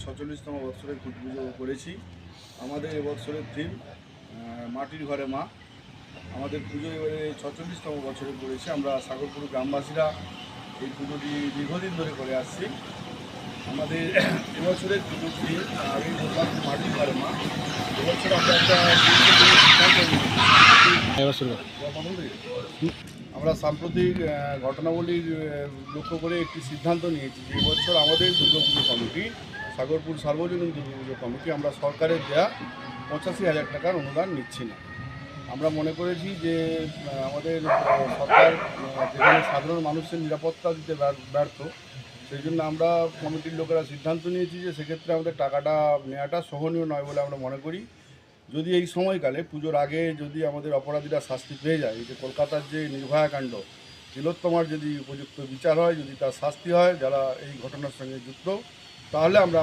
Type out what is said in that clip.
46তম বৎসরে খুঁটি পুজো করেছি। আমাদের এবছরের থিম মাটির ঘরে মা। আমাদের পুজো এবারে 46তম বছরে পড়েছে। আমরা সাগরপুর গ্রামবাসীরা এই পুজোটি দীর্ঘদিন ধরে করে আসছি। আমাদের এবছরের পুজো থিম আগেই বললাম মাটির ঘরে মা। এবছর আমরা একটা আমরা সাম্প্রতিক ঘটনাবলীর লক্ষ্য করে একটি সিদ্ধান্ত নিয়েছি যে এবছর আমাদের দুর্গাপুজো কমিটি, সাগরপুর সার্বজনীন দুর্গাপুজো কমিটি, আমরা সরকারের দেওয়া 85,000 টাকার অনুদান নিচ্ছি না। আমরা মনে করেছি যে আমাদের সরকার যেখানে সাধারণ মানুষের নিরাপত্তা দিতে ব্যর্থ, সেই জন্য আমরা কমিটির লোকেরা সিদ্ধান্ত নিয়েছি যে সেক্ষেত্রে আমাদের টাকাটা নেওয়াটা সহনীয় নয় বলে আমরা মনে করি। যদি এই সময়কালে পুজোর আগে যদি আমাদের অপরাধীরা শাস্তি পেয়ে যায়, এই যে কলকাতার যে নির্ভয়াকাণ্ড, তিলোত্তমার যদি উপযুক্ত বিচার হয়, যদি তার শাস্তি হয় যারা এই ঘটনার সঙ্গে যুক্ত, তাহলে আমরা